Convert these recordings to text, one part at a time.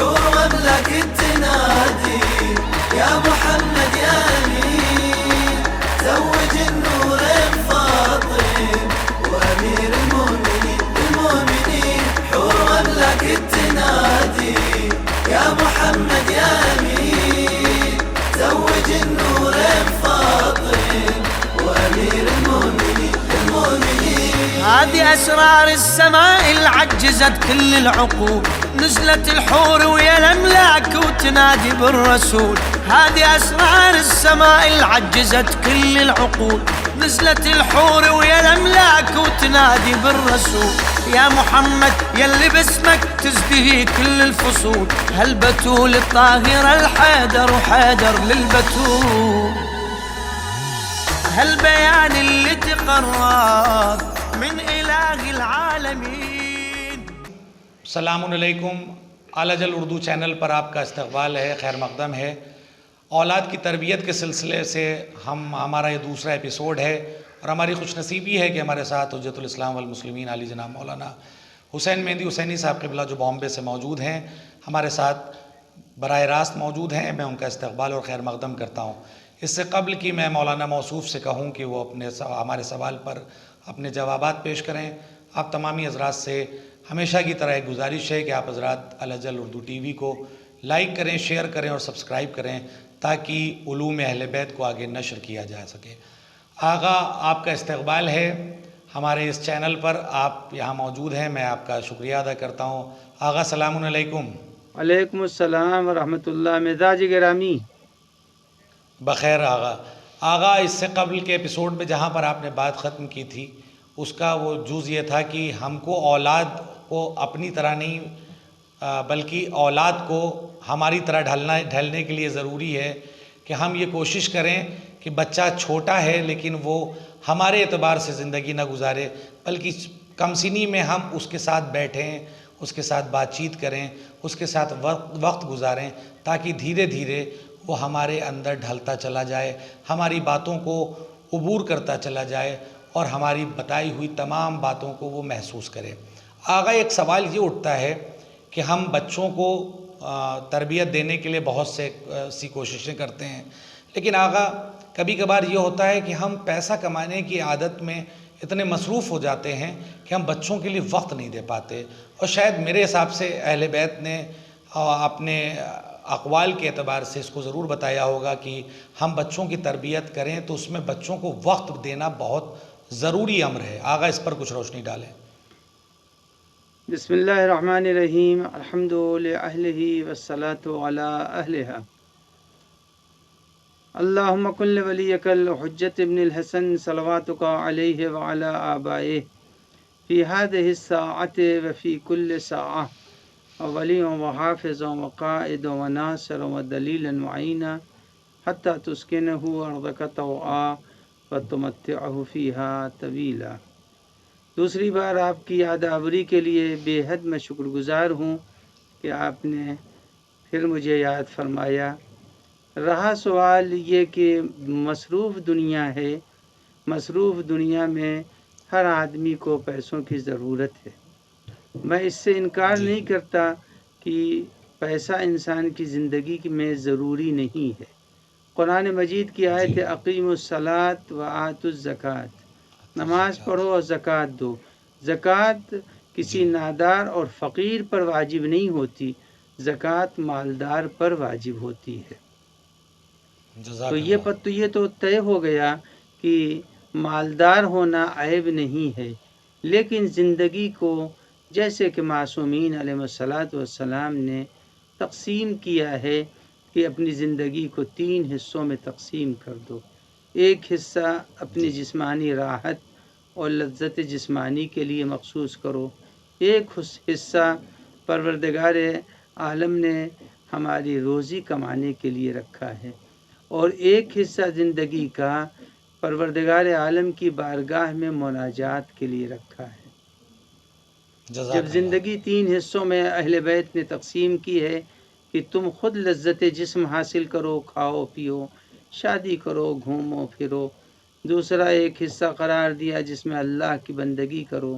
حور مملك التنادي يا محمد يا أمين زوج النورين فاطم وأمير المؤمنين حور مملك التنادي يا محمد يا أمين زوج النورين فاطم وأمير المؤمنين هذه أسرار السماء اللي عجزت كل العقول نزلت الحور ويا الأملاك وتنادي بالرسول هذه أسرار السماء اللي عجزت كل العقول نزلت الحور ويا الأملاك وتنادي بالرسول يا محمد يلي باسمك تزدهي كل الفصول هالبتول الطاهرة الحيدر وحيدر للبتول هالبيان اللي تقرب من إله العالمین۔ السلام علیکم، اعلیٰ جل اردو چینل پر آپ کا استقبال ہے، خیر مقدم ہے۔ اولاد کی تربیت کے سلسلے سے ہمارا یہ دوسرا ایپیسوڈ ہے اور ہماری خوش نصیبی ہے کہ ہمارے ساتھ حجت الاسلام والمسلمین علی جناب مولانا حسین مہندی حسینی صاحب قبلہ جو بامبے سے موجود ہیں ہمارے ساتھ براہ راست موجود ہیں۔ میں ان کا استقبال اور خیر مقدم کرتا ہوں۔ اس سے قبل کہ میں مولانا موصوف سے کہوں کہ وہ ہمارے سوال پر اپنے جوابات پیش کریں، آپ تمامی حضرات سے ہمیشہ کی طرح ایک گزارش ہے کہ آپ حضرات الاجل اردو ٹی وی کو لائک کریں، شیئر کریں اور سبسکرائب کریں تاکہ علوم اہل بیت کو آگے نشر کیا جا سکے۔ آغا آپ کا استقبال ہے ہمارے اس چینل پر، آپ یہاں موجود ہیں، میں آپ کا شکریہ ادا کرتا ہوں۔ آغا سلام علیکم۔ وعلیکم السلام ورحمۃ اللہ۔ مزاج گرامی بخیر آغا اس سے قبل کے ایپیسوڈ میں جہاں پر آپ نے بات ختم کی تھی اس کا وہ جز یہ تھا کہ ہم کو اولاد کو اپنی طرح نہیں بلکہ اولاد کو ہماری طرح ڈھلنے کے لیے ضروری ہے کہ ہم یہ کوشش کریں کہ بچہ چھوٹا ہے لیکن وہ ہمارے اعتبار سے زندگی نہ گزارے بلکہ کم سنی میں ہم اس کے ساتھ بیٹھیں، اس کے ساتھ بات چیت کریں، اس کے ساتھ وقت گزاریں تاکہ دھیرے دھیرے وہ ہمارے اندر ڈھلتا چلا جائے، ہماری باتوں کو عبور کرتا چلا جائے اور ہماری بتائی ہوئی تمام باتوں کو وہ محسوس کرے۔ آغا ایک سوال یہ اٹھتا ہے کہ ہم بچوں کو تربیت دینے کے لیے بہت سی کوششیں کرتے ہیں، لیکن آغا کبھی کبھار یہ ہوتا ہے کہ ہم پیسہ کمانے کی عادت میں اتنے مصروف ہو جاتے ہیں کہ ہم بچوں کے لیے وقت نہیں دے پاتے، اور شاید میرے حساب سے اہل بیت نے اپنے اقوال کے اعتبار سے اس کو ضرور بتایا ہوگا کہ ہم بچوں کی تربیت کریں تو اس میں بچوں کو وقت دینا بہت ضروری امر ہے۔ آغا اس پر کچھ روشنی ڈالیں۔ بسم اللہ الرحمن الرحیم، الحمد لأہلہ والصلاة علی اہلہا۔ اللہم کن لولیک الحجۃ ابن الحسن صلواتک علیہ وعلی آبائہ فی ہذہ الساعۃ وفی کل ساعہ ولی و حافظ و قائد و ناصر و دلیل معینہ حتی تسکنہ ارضک طوعا وتمتعہ فیہا طویلا۔ دوسری بار آپ کی یادآوری کے لیے بے حد میں شکر گزار ہوں کہ آپ نے پھر مجھے یاد فرمایا۔ رہا سوال یہ کہ مصروف دنیا ہے، مصروف دنیا میں ہر آدمی کو پیسوں کی ضرورت ہے۔ میں اس سے انکار نہیں کرتا کہ پیسہ انسان کی زندگی میں ضروری نہیں ہے۔ قرآن مجید کی آیت اقیموا الصلاۃ وآتوا الزکوٰۃ، نماز پڑھو اور زکوٰۃ دو۔ زکوٰۃ کسی نادار اور فقیر پر واجب نہیں ہوتی، زکوٰۃ مالدار پر واجب ہوتی ہے۔ تو یہ تو طے ہو گیا کہ مالدار ہونا عیب نہیں ہے، لیکن زندگی کو جیسے کہ معصومین علیہ السلام نے تقسیم کیا ہے کہ اپنی زندگی کو 3 حصوں میں تقسیم کر دو۔ ایک حصہ اپنی جسمانی راحت اور لذت جسمانی کے لیے مخصوص کرو، ایک حصہ پروردگار عالم نے ہماری روزی کمانے کے لیے رکھا ہے، اور ایک حصہ زندگی کا پروردگار عالم کی بارگاہ میں مناجات کے لیے رکھا ہے۔ جب زندگی 3 حصوں میں اہل بیت نے تقسیم کی ہے کہ تم خود لذت جسم حاصل کرو، کھاؤ پیو، شادی کرو، گھومو پھرو، دوسرا ایک حصہ قرار دیا جس میں اللہ کی بندگی کرو،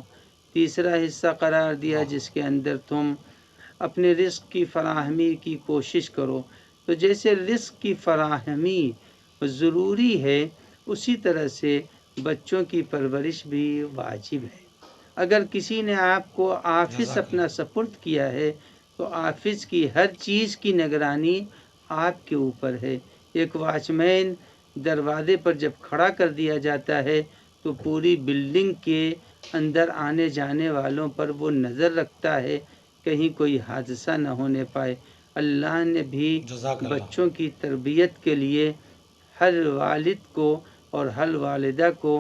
تیسرا حصہ قرار دیا جس کے اندر تم اپنے رزق کی فراہمی کی کوشش کرو. تو جیسے رزق کی فراہمی ضروری ہے اسی طرح سے بچوں کی پرورش بھی واجب ہے. اگر کسی نے آپ کو آفس اپنا سپرد کیا ہے تو آفس کی ہر چیز کی نگرانی آپ کے اوپر ہے. ایک واچ مین دروازے پر جب کھڑا کر دیا جاتا ہے تو پوری بلڈنگ کے اندر آنے جانے والوں پر وہ نظر رکھتا ہے کہیں کوئی حادثہ نہ ہونے پائے. اللہ نے بھی جزاک اللہ. بچوں کی تربیت کے لیے ہر والد کو اور ہر والدہ کو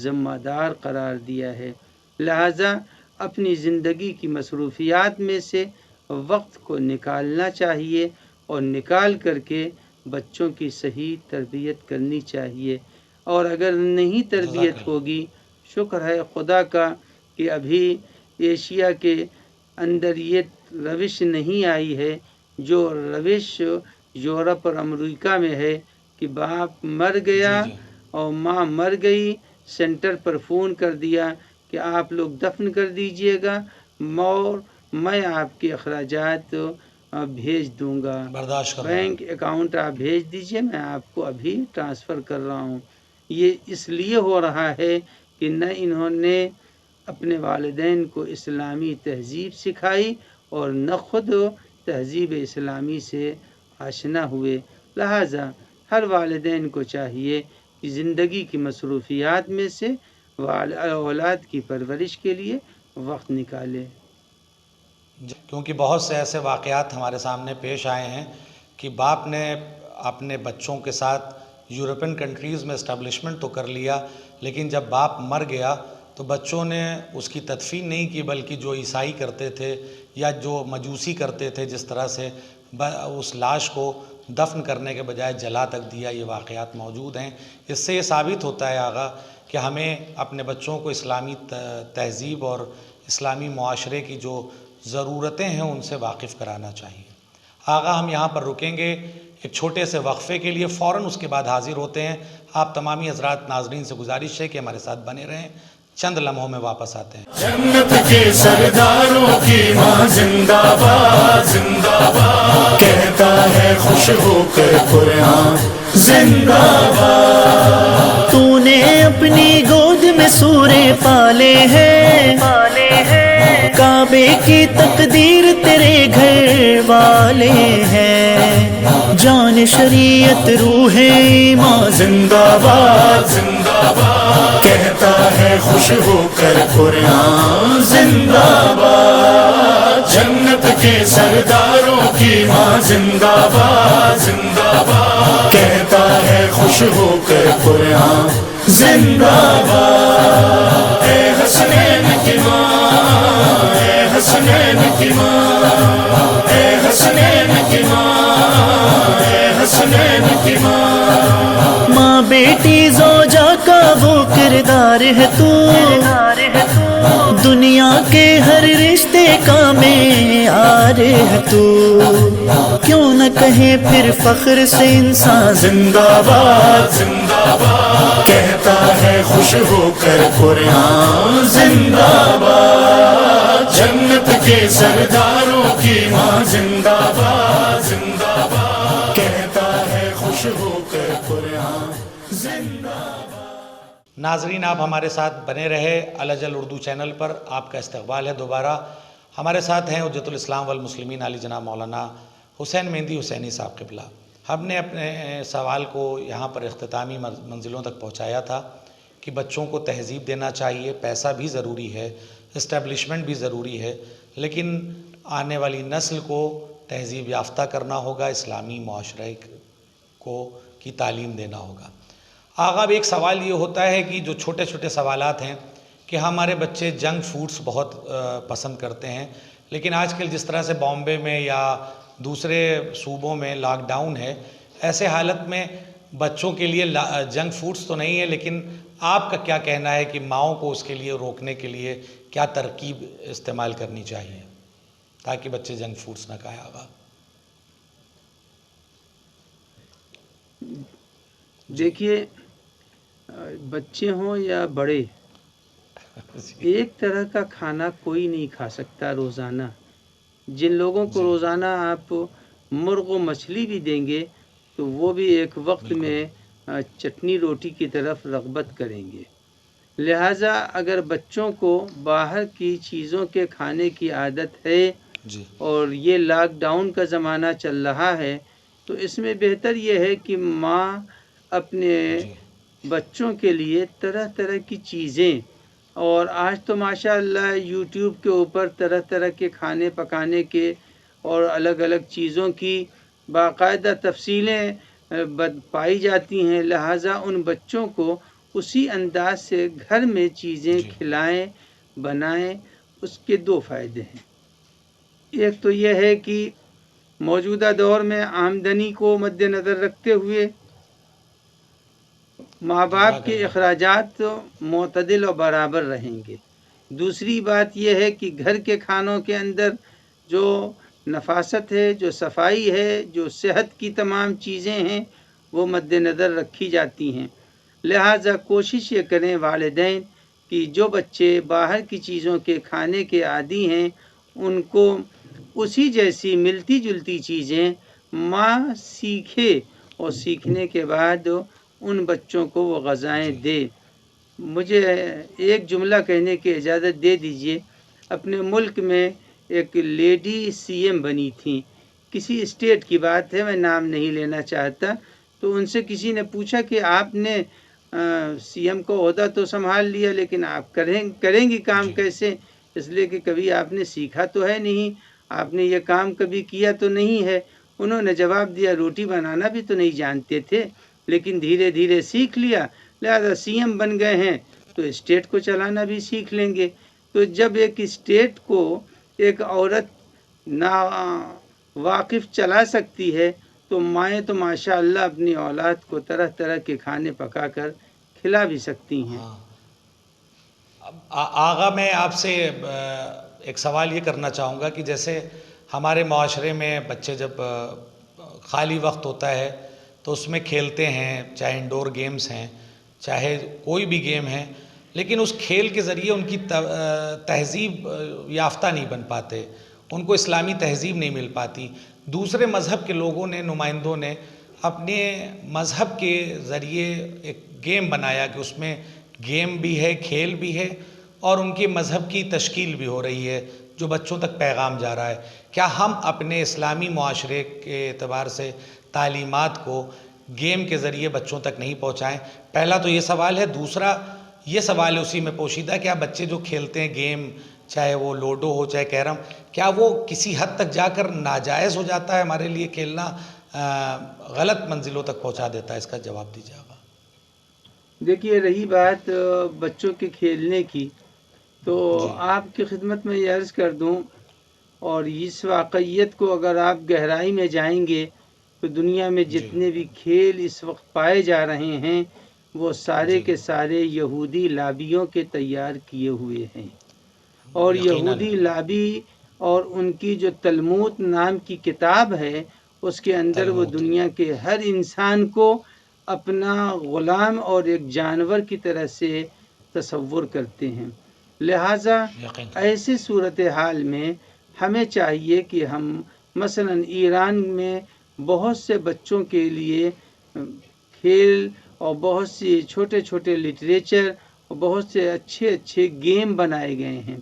ذمہ دار قرار دیا ہے. لہذا اپنی زندگی کی مصروفیات میں سے وقت کو نکالنا چاہیے اور نکال کر کے بچوں کی صحیح تربیت کرنی چاہیے. اور اگر نہیں تربیت ہوگی، شکر ہے خدا کا کہ ابھی ایشیا کے اندر یہ روش نہیں آئی ہے جو روش یورپ اور امریکہ میں ہے کہ باپ مر گیا اور ماں مر گئی، سینٹر پر فون کر دیا کہ آپ لوگ دفن کر دیجئے گا اور میں آپ کے اخراجات بھیج دوں گا، برداشت کرنا. بینک اکاؤنٹ آپ بھیج دیجئے، میں آپ کو ابھی ٹرانسفر کر رہا ہوں. یہ اس لیے ہو رہا ہے کہ نہ انہوں نے اپنے والدین کو اسلامی تہذیب سکھائی اور نہ خود تہذیب اسلامی سے آشنا ہوئے. لہٰذا ہر والدین کو چاہیے کہ زندگی کی مصروفیات میں سے اولاد کی پرورش کے لیے وقت نکالے. کیونکہ بہت سے ایسے واقعات ہمارے سامنے پیش آئے ہیں کہ باپ نے اپنے بچوں کے ساتھ یورپین کنٹریز میں اسٹیبلشمنٹ تو کر لیا، لیکن جب باپ مر گیا تو بچوں نے اس کی تدفین نہیں کی، بلکہ جو عیسائی کرتے تھے یا جو مجوسی کرتے تھے جس طرح سے اس لاش کو دفن کرنے کے بجائے جلا تک دیا. یہ واقعات موجود ہیں. اس سے یہ ثابت ہوتا ہے آغا کہ ہمیں اپنے بچوں کو اسلامی تہذیب اور اسلامی معاشرے کی جو ضرورتیں ہیں ان سے واقف کرانا چاہیے. آغا ہم یہاں پر رکیں گے ایک چھوٹے سے وقفے کے لیے، فوراً اس کے بعد حاضر ہوتے ہیں. آپ تمامی حضرات ناظرین سے گزارش ہے کہ ہمارے ساتھ بنے رہیں، چند لمحوں میں واپس آتے ہیں. جنت کے سرداروں کی ماں زندہ باد زندہ باد، کہتا ہے خوش ہو کر قرآن زندہ باد. تو نے اپنی گود میں سورے پالے ہیں، کعبے کی تقدیر تیرے گھر والے ہیں. جان شریعت روح ایمان زندہ باد زندہ باد، کہتا ہے خوش ہو کر قرآن زندہ باد. جنت کے سرداروں کی ماں زندہ باد زندہ باد، کہتا ہے خوش ہو کر قرآن زندہ باد. اے حسنین کی ماں، اے حسنین کی ماں، اے حسنین کی ماں، اے حسنین کی ماں. ماں بیٹی زوجہ کا وہ کردار ہے تو، دنیا کے ہر رشتے کا معیار ہے تو. کیوں نہ کہے پھر فخر سے انسان زندہ باد زندہ باد، کہتا ہے خوش ہو کر قرآن زندہ باد. جنت کے سرداروں کی ماں زندہ باد زندہ باد، کہتا ہے خوش ہو کر قرآن زندہ باد. ناظرین آپ ہمارے ساتھ بنے رہے. الجل اردو چینل پر آپ کا استقبال ہے دوبارہ. ہمارے ساتھ ہیں حجت الاسلام والمسلمین علی جناب مولانا حسین مہندی حسینی صاحب قبلہ. ہم نے اپنے سوال کو یہاں پر اختتامی منزلوں تک پہنچایا تھا کہ بچوں کو تہذیب دینا چاہیے، پیسہ بھی ضروری ہے، اسٹیبلشمنٹ بھی ضروری ہے، لیکن آنے والی نسل کو تہذیب یافتہ کرنا ہوگا، اسلامی معاشرے کو کی تعلیم دینا ہوگا. آغا ایک سوال یہ ہوتا ہے کہ جو چھوٹے چھوٹے سوالات ہیں کہ ہمارے بچے جنک فوڈز بہت پسند کرتے ہیں، لیکن آج کل جس طرح سے بامبے میں یا دوسرے صوبوں میں لاک ڈاؤن ہے، ایسے حالت میں بچوں کے لیے جنک فوڈز تو نہیں ہے، لیکن آپ کا کیا کہنا ہے کہ ماؤں کو اس کے لیے روکنے کے لیے کیا ترکیب استعمال کرنی چاہیے تاکہ بچے جنک فوڈز نہ کھائیں؟ آغا دیکھیے، بچے ہوں یا بڑے، ایک طرح کا کھانا کوئی نہیں کھا سکتا روزانہ. جن لوگوں کو روزانہ آپ مرغ و مچھلی بھی دیں گے تو وہ بھی ایک وقت میں چٹنی روٹی کی طرف رغبت کریں گے. لہٰذا اگر بچوں کو باہر کی چیزوں کے کھانے کی عادت ہے جی اور یہ لاک ڈاؤن کا زمانہ چل رہا ہے تو اس میں بہتر یہ ہے کہ ماں اپنے جی بچوں کے لیے طرح طرح کی چیزیں، اور آج تو ماشاء اللہ یوٹیوب کے اوپر طرح طرح کے کھانے پکانے کے اور الگ الگ چیزوں کی باقاعدہ تفصیلیں پائی جاتی ہیں. لہٰذا ان بچوں کو اسی انداز سے گھر میں چیزیں جی کھلائیں، بنائیں. اس کے دو فائدے ہیں. ایک تو یہ ہے کہ موجودہ دور میں آمدنی کو مد نظر رکھتے ہوئے ماں باپ کے اخراجات معتدل و برابر رہیں گے. دوسری بات یہ ہے کہ گھر کے کھانوں کے اندر جو نفاست ہے، جو صفائی ہے، جو صحت کی تمام چیزیں ہیں وہ مد نظر رکھی جاتی ہیں. لہٰذا کوشش یہ کریں والدین کہ جو بچے باہر کی چیزوں کے کھانے کے عادی ہیں ان کو اسی جیسی ملتی جلتی چیزیں ماں سیکھے اور سیکھنے کے بعد ان بچوں کو وہ غذائیں دے. مجھے ایک جملہ کہنے کی اجازت دے دیجئے. اپنے ملک میں ایک لیڈی سی ایم بنی تھیں، کسی اسٹیٹ کی بات ہے، میں نام نہیں لینا چاہتا. تو ان سے کسی نے پوچھا کہ آپ نے سی ایم کو عہدہ تو سنبھال لیا لیکن آپ کریں گی کام کیسے؟ اس لیے کہ کبھی آپ نے سیکھا تو ہے نہیں، آپ نے یہ کام کبھی کیا تو نہیں ہے. انہوں نے جواب دیا روٹی بنانا بھی تو نہیں جانتے تھے لیکن دھیرے دھیرے سیکھ لیا، لہذا سی ایم بن گئے ہیں تو اسٹیٹ کو چلانا بھی سیکھ لیں گے. تو جب ایک اسٹیٹ کو ایک عورت نا واقف چلا سکتی ہے تو مائیں تو ماشاء اللہ اپنی اولاد کو طرح طرح کے کھانے پکا کر کھلا بھی سکتی ہیں. آغا میں آپ سے ایک سوال یہ کرنا چاہوں گا کہ جیسے ہمارے معاشرے میں بچے جب خالی وقت ہوتا ہے تو اس میں کھیلتے ہیں، چاہے انڈور گیمز ہیں چاہے کوئی بھی گیم ہے، لیکن اس کھیل کے ذریعے ان کی تہذیب یافتہ نہیں بن پاتے، ان کو اسلامی تہذیب نہیں مل پاتی. دوسرے مذہب کے لوگوں نے، نمائندوں نے اپنے مذہب کے ذریعے ایک گیم بنایا کہ اس میں گیم بھی ہے، کھیل بھی ہے اور ان کے مذہب کی تشکیل بھی ہو رہی ہے جو بچوں تک پیغام جا رہا ہے. کیا ہم اپنے اسلامی معاشرے کے اعتبار سے تعلیمات کو گیم کے ذریعے بچوں تک نہیں پہنچائیں؟ پہلا تو یہ سوال ہے. دوسرا یہ سوال ہے اسی میں پوشیدہ، کیا بچے جو کھیلتے ہیں گیم، چاہے وہ لوڈو ہو چاہے کیرم، کیا وہ کسی حد تک جا کر ناجائز ہو جاتا ہے؟ ہمارے لیے کھیلنا غلط منزلوں تک پہنچا دیتا ہے. اس کا جواب دیجیے آپ. دیکھیے رہی بات بچوں کے کھیلنے کی، تو آپ کی خدمت میں یہ عرض کر دوں اور اس واقعیت کو اگر آپ گہرائی میں جائیں گے تو دنیا میں جتنے بھی کھیل اس وقت پائے جا رہے ہیں وہ سارے کے سارے یہودی لابیوں کے تیار کیے ہوئے ہیں. اور یہودی لابی اور ان کی جو تلمود نام کی کتاب ہے اس کے اندر وہ دنیا کے ہر انسان کو اپنا غلام اور ایک جانور کی طرح سے تصور کرتے ہیں. لہٰذا ایسی صورتحال میں ہمیں چاہیے کہ ہم مثلاً ایران میں بہت سے بچوں کے لیے کھیل اور بہت سی چھوٹے چھوٹے لٹریچر اور بہت سے اچھے اچھے گیم بنائے گئے ہیں.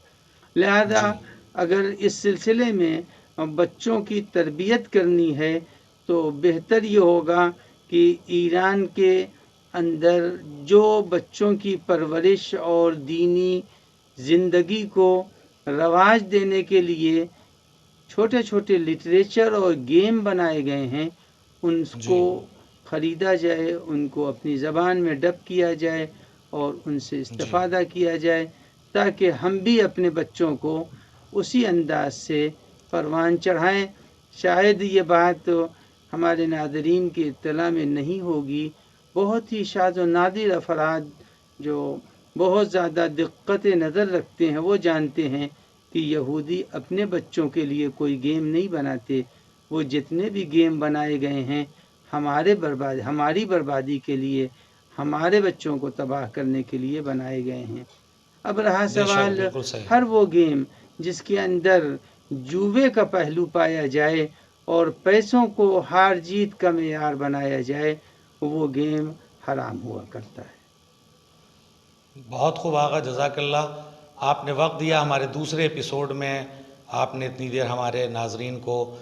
لہذا اگر اس سلسلے میں بچوں کی تربیت کرنی ہے تو بہتر یہ ہوگا کہ ایران کے اندر جو بچوں کی پرورش اور دینی زندگی کو رواج دینے کے لیے چھوٹے چھوٹے لٹریچر اور گیم بنائے گئے ہیں ان کو خریدا جائے، ان کو اپنی زبان میں ڈب کیا جائے اور ان سے استفادہ کیا جائے تاکہ ہم بھی اپنے بچوں کو اسی انداز سے پروان چڑھائیں. شاید یہ بات ہمارے ناظرین کی اطلاع میں نہیں ہوگی، بہت ہی شاذ و نادر افراد جو بہت زیادہ دقت نظر رکھتے ہیں وہ جانتے ہیں کہ یہودی اپنے بچوں کے لیے کوئی گیم نہیں بناتے. وہ جتنے بھی گیم بنائے گئے ہیں ہماری بربادی کے لیے، ہمارے بچوں کو تباہ کرنے کے لیے بنائے گئے ہیں. اب رہا سوال ہر وہ گیم جس کے اندر جوے کا پہلو پایا جائے اور پیسوں کو ہار جیت کا معیار بنایا جائے، وہ گیم حرام ہوا کرتا ہے۔ بہت خوب آقا، جزاک اللہ، آپ نے وقت دیا ہمارے دوسرے ایپیسوڈ میں، آپ نے اتنی دیر ہمارے ناظرین کو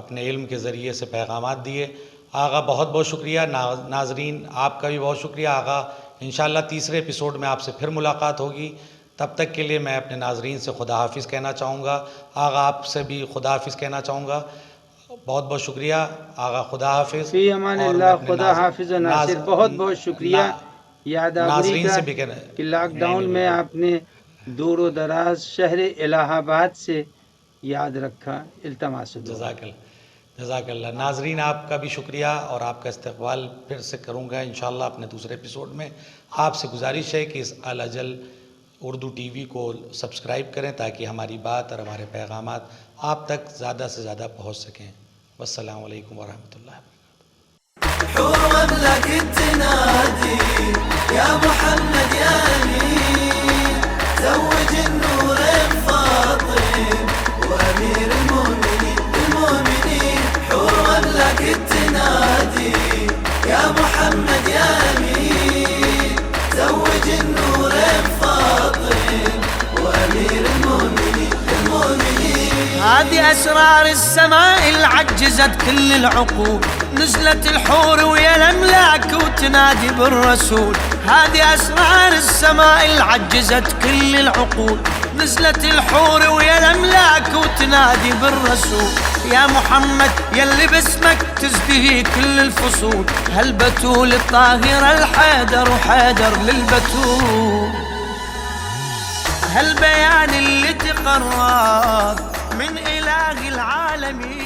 اپنے علم کے ذریعے سے پیغامات دیے۔ آقا بہت بہت شکریہ، ناظرین آپ کا بھی بہت شکریہ۔ آقا انشاءاللہ تیسرے ایپیسوڈ میں آپ سے پھر ملاقات ہوگی، تب تک کے لیے میں اپنے ناظرین سے خدا حافظ کہنا چاہوں گا۔ آقا آپ سے بھی خدا حافظ کہنا چاہوں گا۔ بہت بہت شکریہ آقا، خدا حافظ۔ فی امان اللہ، خدا حافظ و ناصر۔ بہت بہت شکریہ یاد آوری کا کہ لاک ڈاؤن میں آپ نے دور و دراز شہر الہ آباد سے یاد رکھا، التماس دعا۔ جزاک اللہ۔ ناظرین آپ کا بھی شکریہ اور آپ کا استقبال پھر سے کروں گا انشاءاللہ اپنے دوسرے ایپیسوڈ میں۔ آپ سے گزارش ہے کہ اس الاجل اردو ٹی وی کو سبسکرائب کریں تاکہ ہماری بات اور ہمارے پیغامات آپ تک زیادہ سے زیادہ پہنچ سکیں۔ والسلام علیکم ورحمۃ اللہ وبرکاتہ۔ حور لك تنادي يا محمد يا أمين، زوج النور فاطم وأمير المؤمنين. حور لك تنادي يا محمد يا أمين، زوج النور فاطم وأمير المؤمنين. هذه أسرار السماء اللي عجزت كل العقول، نزلت الحور ويا الأملاك وتنادي بالرسول. هذه أسرار السماء اللي عجزت كل العقول، نزلت الحور ويا الأملاك وتنادي بالرسول. يا محمد يلي باسمك تزدهي كل الفصول، هالبتول الطاهرة الحيدر وحيدر للبتول. هالبيان اللي تقرب من إله العالمين